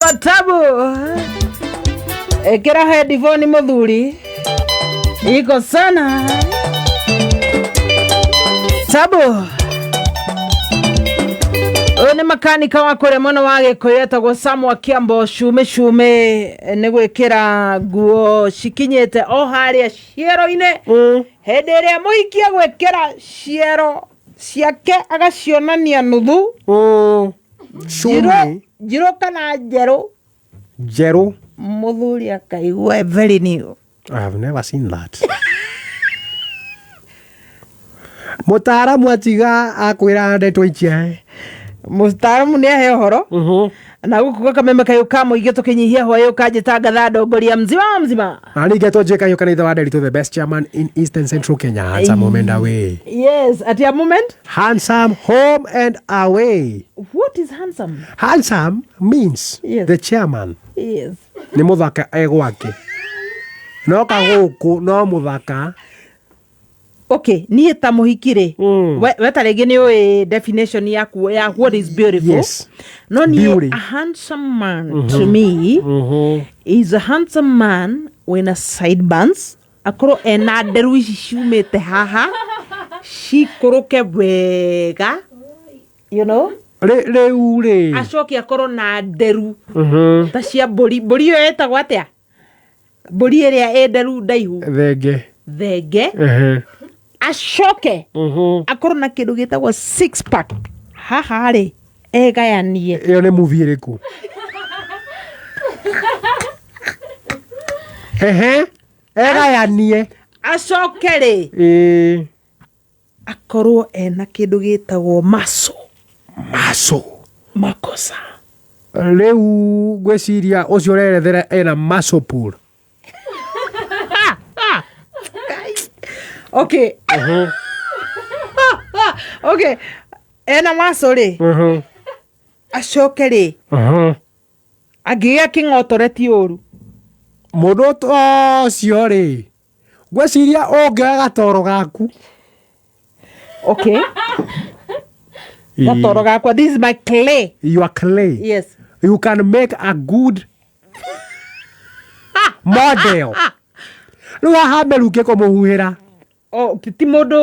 Etagwa Tabu. Ekera headphone muthuri. Iko sana. Tabu. One makanika wa kure mono wage koyetagwo Samwa Kiambo shume ni gwikira nguo cikinyete o haria ciero-ine hende iria muikia gwikira ciero ciake agacionania nuthu Jiro kana Jero muthuri akaigua very new. I have never seen that. Mutaramu atiga akwira ndetwo ikia Mustaramu ni ahe horo na guku kameme kayo kamo igeto kinyihia hoyo kaje tagatha ndongoria mzima ani geto jeka yo kanitha wa Nderitu the best chairman in Eastern Central Kenya. Handsome home and away. Yes, at your moment Handsome home and away. What is handsome? Handsome means yes. The chairman. Yes. Ni muthaka egwake no kaguku no muthaka. Okay, ni ta muhikire. Weta rege ni definition ya what is beautiful. Yes. No ni a handsome man to me is a handsome man with a sideburns. Akoro ena deru shumete haha. Shikoroke wega. You know? Ure. Ashoki akoro na deru. Tashia bori yo etagwo atia? Bori eria deru daihu. Thenge. Ashoke akoro na kindu gitagwo six pack haha ri egayanie iyo ni movie iriku egayanie ashoke ri akoro ena kindu gitagwo makosa riu gweciria ucio rerethera ena muscle pool. Okay. Okay. Ena masori. Ashoke ri. Agia kingotoreti oru. Mundu cio ri. Gweciria onge gatoro gaku. Okay. Gatoro gaku. This is my clay. Your clay. Yes. You can make a good model. Lua hameruke ko muhuhira. Oh, ti mundu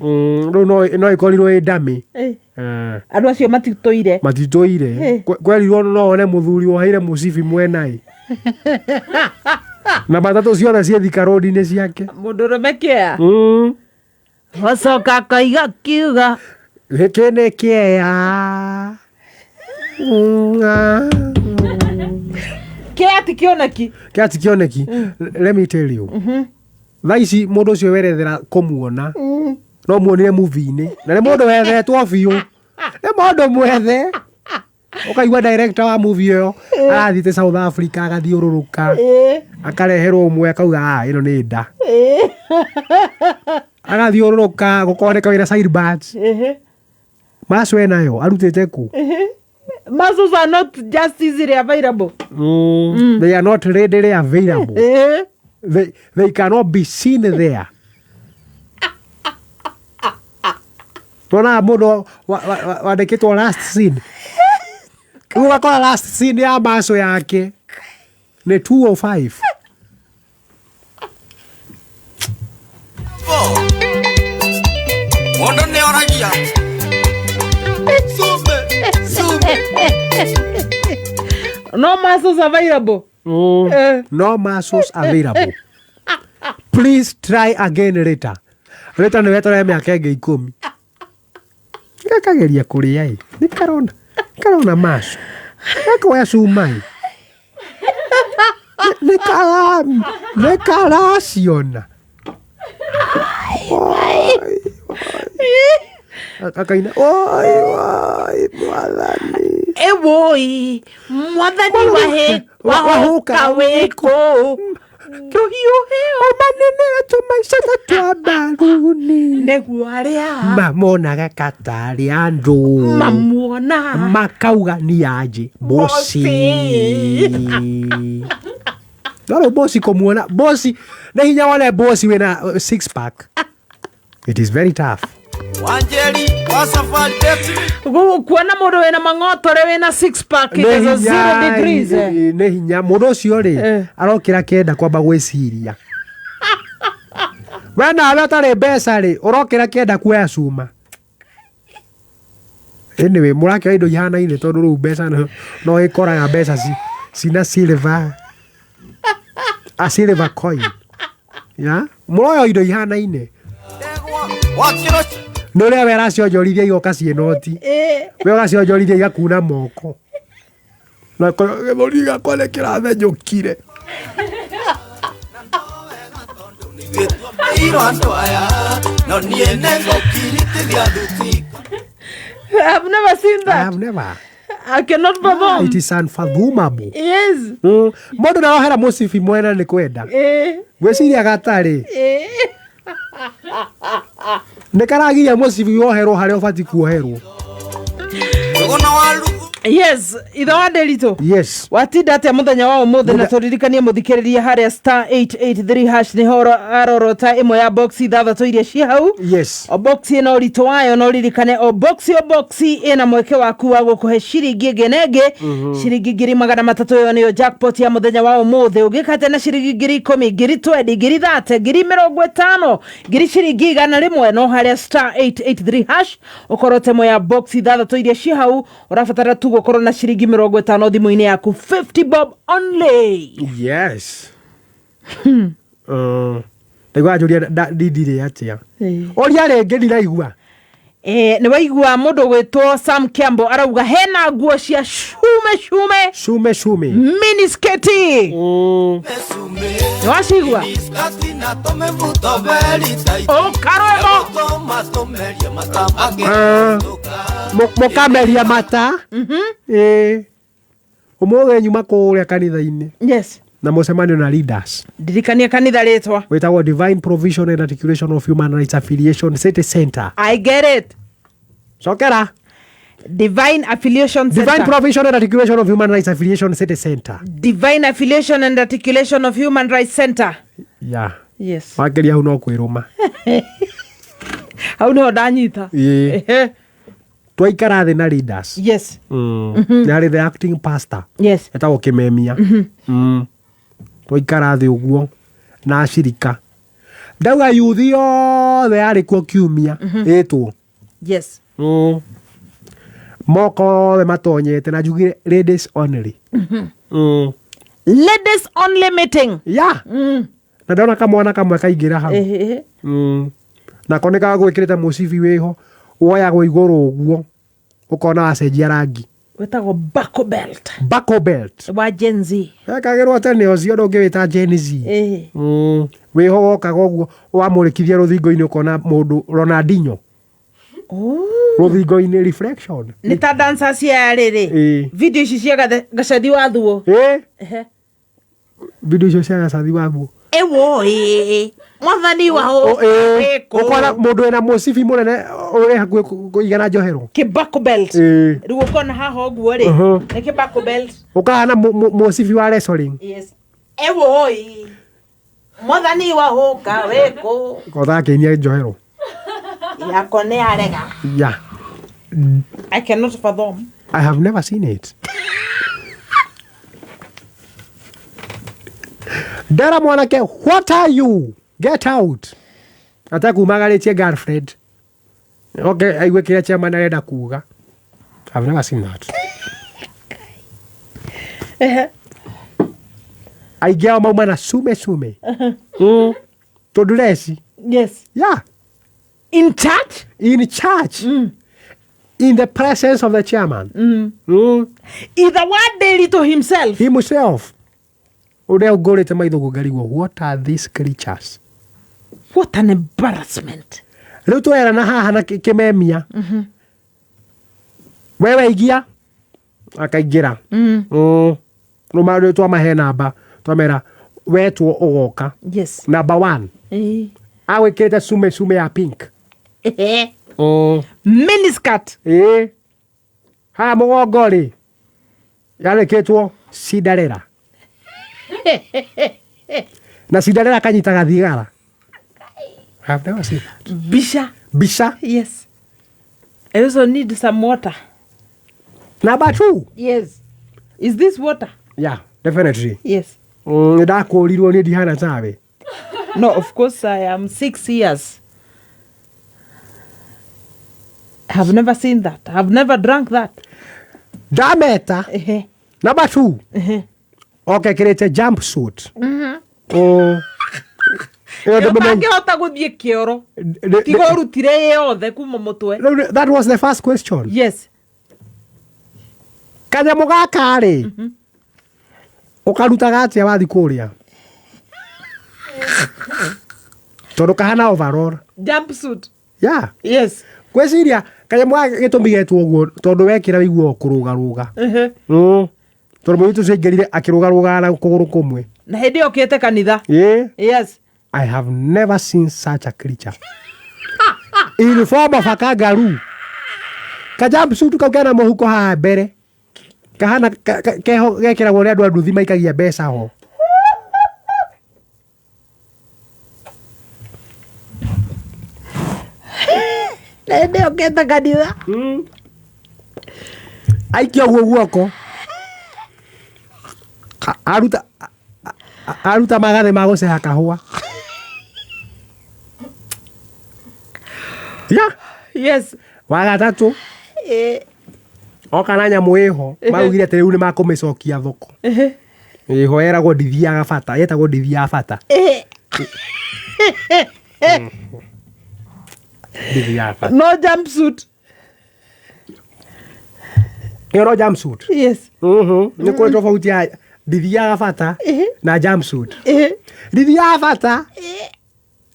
no ikorirwo indami andu acio matitoire kwerirwo no one muthuri wohaire mucibi mwenai na matatu ciothe cie Thika Road ni ciake mundu rumekia wacoka kaiga kiuga giki ni kiea kiati kioneki. Let me tell you. Thaici mundu ucio werethera kumuona no muonire movie-ini na ni mundu wethetwo biu ni mundu mwethe ukaigua director wa movie iyo arathite South Africa agathiururuka akareherwo umwe akauga ino ni nda agathiururuka gukoneka wira sideburns maswe nayo arutite ku. Muscles are not just easily available. They are not readily available. They cannot be seen there. Tuna mudo wadeketwa last scene. Kwa last scene ya maso yake ni 205. Mondo ne oragia. No muscles available. No muscles available. Please try again later. Later ni wetore miaka enge 10. Ngakageria kuria i. Ni karona maso. Nakoya sumai. Ne karasiona. Akaina oi mwathani. Ewoi mwathani wahe wahuka weko. Omanene atumaisha tatwa baruni neguo aria mamonaga katari andu mamuona makauga ni aje bosi Daro bosi kumuona bosi na hinya wale bosi wena six pack It is very tough. Wanjeri wa Safari kuona mundu wena mang'otore wena 6 pack is 0 degrees ne hinya mundu ucio ri arokira kenda kwamba gwiciria wena abatare mbeca ri urokira kenda kuoya cuma. Anyway, murakira indo ihanaine tondu riu mbeca no ikoraga mbeca cina silver a silver coin ya muroyo indo ihanaine no ria wera cionjorithia igoka cienoti we ugacionjorithia igakuna moko na githuri gakwa nĩ kĩrathenyũkire. I've never seen that. I have never. I cannot perform. It is unfathomable. Yes. Mundu narohera musibi mwena nĩ kwenda gwĩciria gatarĩ nĩ karagiria musibi woherwo harĩa ũbati kuoherwo. Yes, itha wa Nderito. Yes. Watinda atia muthenya wa umuthe na turirikanie muthikiriria haria *883# ni horo arorota imwe ya box ithathatũ iria ci hau. Yes. O box ino rito wayo no ririkane o box ina mweke waku wa gukuhe ciringi ngenenge ciringi 300 yo niyo jackpot ya muthenya wa umuthe ugikate na ciringi 10,000 20 30 50 ciringi 100 no haria *883# ukorote imwe ya box ithathatũ iria ci hau urabatara tu gukorwo na ciringi 50 thimu-ini yaku 50 bob only. Yes. Ndagwa njuria ndindire atia oria rĩngĩ ndiraigua nĩ waigua mũndũ gwĩtwo Sam Kiambo arauga hena nguo cia shume minisketi nĩ wacigua mũkameria mata ũmũthĩ nyuma kũrĩa kanitha-inĩ. Yes. Na mũcemanio na leaders. Ndirikania kanitha rĩtwa wĩtagwo Divine Provision and Articulation of Human Rights Affiliation City Center. I get it. Cokera. Divine Affiliation Center. Divine Provision and Articulation of Human Rights Affiliation City Center. Divine Affiliation and Articulation of Human Rights Center. Yeah. Yes. Wageria hau no kwĩrũma. Hau no ndanyita. Twaikara thĩ na leaders. Yes. Narĩ the acting pastor. Yes. Etagwo Kĩmemia. Twaikara thĩ ũguo na acirika. Ndauga yuthi yothe yarĩ kuo kiumia ĩtwo. Yes. Moko the matonyete na njugire ladies only. Ladies only meeting. Yeah. Na ndona kamwana kamwe kaingĩra hau. Na koneka gwĩkĩrĩte mũcibi wĩho woyagwo igũrũ ũguo ũkona wacenjia rangi wĩtagwo buckle belt. Buckle belt wa Gen Z. Ekagĩrwo tene ũcio ndũngĩwĩta Gen Z. Wĩho wokaga ũguo wamũrĩkithia rũthingo-inĩ ũkona mũndũ Ronaldinho. Rũthingo-inĩ reflection. Nĩ ta dancers cia rĩrĩ. Video ici cia Gacathi wa Thuo. Video icio cia Gacathi wa Thuo. Ewo mwathani wao ukona mundu ena musibi munene uri hakuhi kuigana njohero buckle belt riu ukona haha uguo ri ni buckle belt ukahana musibi wa wrestling. Yes. Ewo mwathani wao ka weko kotha kinyia njohero yako ni arega. Yeah. I cannot fathom. I have never seen it. Dara mwanake, what are you? Get out. Ata kumagaritie girlfriend. Okay, aiwe kile chama narenda kuga. I've never seen that. Aigea mauma na sume. To dress. Yes. Yeah. In church? In church. In the presence of the chairman. Either one daily to himself. Himself. Uria ungorite maitho gũngarigwo, what are these creatures? What an embarrassment. Riu twera na haha na Kĩmemia. Wewe igia akaingira. Rumaru twamahe namba twamera wetwo ũgoka. Yes. Number 1. Awĩkĩrĩte sume ya pink. Miniskirt. Ha mũgongo rĩ yarĩkĩtwo Cinderella. Na Cinderella kanyitaga thigara. I've never seen that. Bisha. Bisha? Yes. I also need some water. Number 2? Yes. Is this water? Yeah, definitely. Yes. Ndakũrirwo nĩ ndihana tawe. No, of course I am 6 years. I have never seen that. I have never drunk that. Ndameta. Number 2. Okay, kirete jumpsuit. Ndangĩhota gũthiĩ kĩoro. Tiga ũrutire yothe kuma mũtwe. That was the first question. Yes. Kanyamũ gaka rĩ. Ũkarutaga atĩa wathi kũrĩa? Tondũ kahana overall. Jumpsuit. Yeah. Yes. Gwĩciria kanyamũ gaka gĩtũmigetwo ũguo tondũ wekĩra wĩiguo kũrũgarũga. Tondũ mũirĩtu ũcio aingĩrire akĩrũgarũga na kũgũrũ kũmwe. Na hĩndĩ ĩyo ũkĩte kanitha. Yes. I have never seen such a creature. In form of a kangaroo. Kajamsuit kau kena mũhuko haha mbere. Kahana keho gekĩragwo nĩ andũ a nduthi maikagia mbeca ho. Na hĩndĩ ĩyo ũkĩte kanitha. Aikia ũguo guoko. Aruta magathe ma gũceha kahũa. Yeah. Yes. Wagatatũ. Oka na nyamũ ĩho maugire atĩ rĩu nĩ makũmĩcokia thoko. Ĩho yeragwo ndithiaga bata, yetagwo ndithiaga bata. No jumpsuit. No jumpsuit. Yes. Nĩ kũrĩ tofauti ya ndithiaga bata na jumpsuit. Ndithiaga bata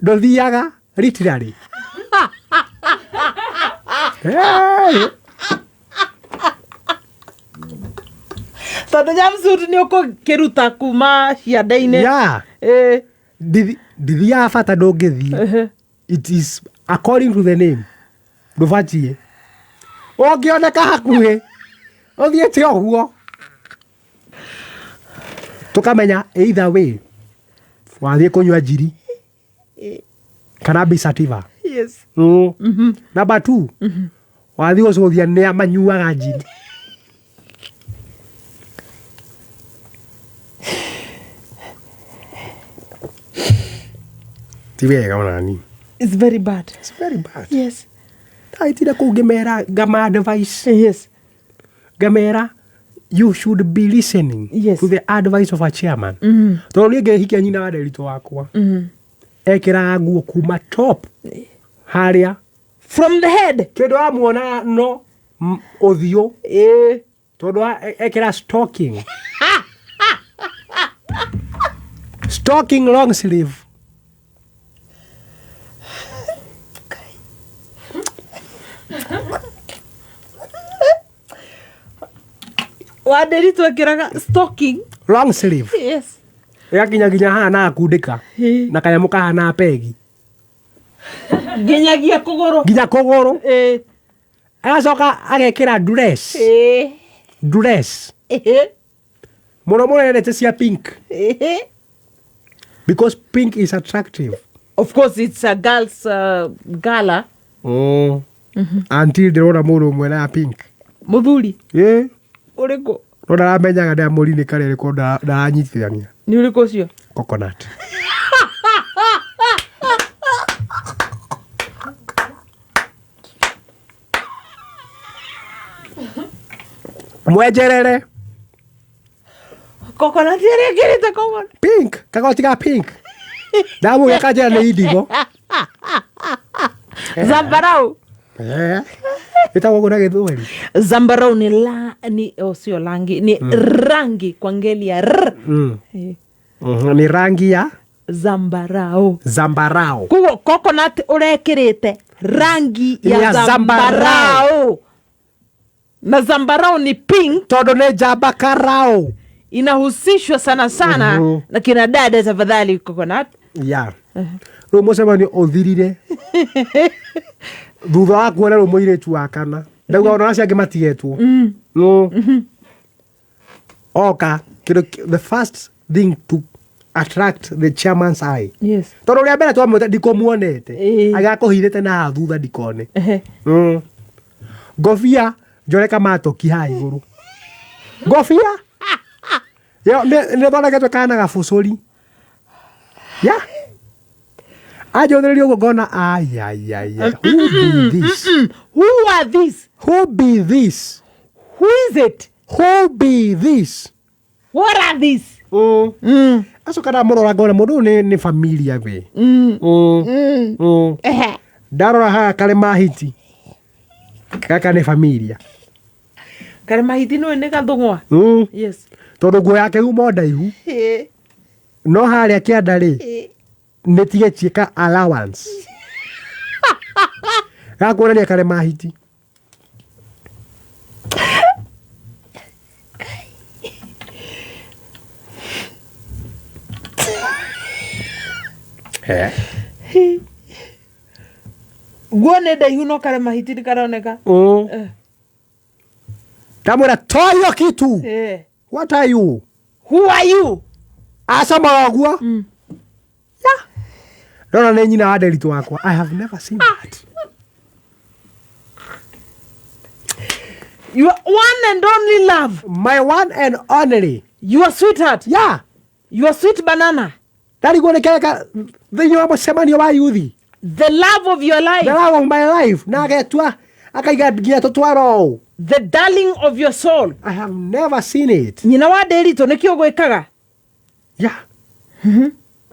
ndũthiaga literally. Tondũ jumpsuit nĩ ũkũkĩruta kuma ciande-inĩ. Yeah. Ndithiaga bata ndũngĩthiĩ. It is according to the name. Ndũbatiĩ. Ũngĩoneka hakuhĩ ũthiĩte ũguo. Tukamenya either way. Wathiĩ kũnyua njiri. Kana bisativa. Yes. Number 2. Wathiĩ gũcũthia nĩ manyuaga njiri. Ti wega onani. It's very bad. It's very bad. Yes. Taitire kũu ngĩmera ngama advice. Yes. Ngamera you should be listening to the advice of a chairman. Tondũ niĩ ngĩhikia nyina wa nderitũ wakwa. Ekĩraga nguo kuma top. Harĩa. From the head. Kĩndũ wamuona no ũthiũ. Tondũ ekĩra stocking. Stocking long sleeve. Wanderitũ ekĩraga stocking. Long sleeve. Yes. Yakinyaginya haha na akundĩka. Na kanyamũ kahana pegi. Nginyagia kũgũrũ. Nginya kũgũrũ. Agacoka agekĩra dress. Dress. Mũno endete cia pink. Because pink is attractive. Of course it's a girl's gala. Until ndĩrona mũndũ ũmwe na pink. Mũthuri. Ũrĩkũ? No ndaramenyaga ndĩa mũri-inĩ karĩa rĩko ndaranyitithania. Nĩ ũrĩkũ ũcio? Coconut. Mwenjerere. Coconut ĩrĩa ĩkĩrĩte coconut. Pink. Kagoti ga pink. Ndamũgĩa kanjĩra nĩ indigo. Zambarau. Ĩtagwo ũguo na Gĩthweri. Zambarau ni sio rangi, ni rangi kwa ngeli ya r. Ni rangi ya zambarau. Zambarau. Kuo coconut urekirite rangi ya zambarau. Na zambarau ni pink. Todo ne jamba karau. Inahusishwa sana sana na kina dada tafadhali coconut. Yeah. Rĩu mũcemanio ũthirire. Thutha wa kuona rĩu mũirĩtu wa kana. Ndauga ona acio angĩ matigetwo. Oka, the first thing to attract the chairman's eye. Yes. Tondå rä a mbere twamwä ndikåmuonete agakå hirä te na thutha ndikone ngobia njoreka matåki ha igå rå ngobia nä thondeketwe kana gabåcåri anjå thä rä ria å guo ngona Who are these? Who be this? Who is it? Who be this? What are these? Acoka ndamũrora ngona mũndũ ũyũ nĩ familia we ndarora haha karema hiti gaka nĩ familia Karema hiti nĩ gathũng'wa. Yes. Tondũ nguo yake uma o ndaihu no harĩa kĩanda rĩ nĩ tige ciĩka allowance gakuonania karema hiti Guo nĩ ndaihu no Karema hiti ndikaroneka. Ndamwĩra toa hiyo kitu. What are you? Who are you? Acama waguo ndona nĩ nyina wa nderitũ wakwa. I have never seen that. Your one and only love. My one and only. Your sweetheart. Yeah. Your sweet banana. Ndarigwo nĩ kereka thĩinĩ wa mũcemanio wa yuthi. The love of your life. The love of my life. Na agetua akaiga nginya tũtwara ũũ. The darling of your soul. I have never seen it. Nyina wa nderitũ nĩkĩo gwĩkaga. Yeah.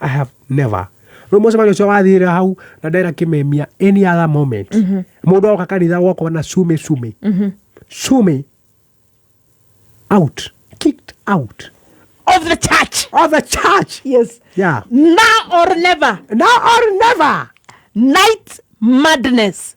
I have never. Rĩu mũcemanio ũcio wathire hau na ndera kĩmemia any other moment. Mũndũ oka kanitha gwakwa na sume out. Kicked out. Of the church. Of the church. Yes. Yeah. Now or never. Now or never. Night madness.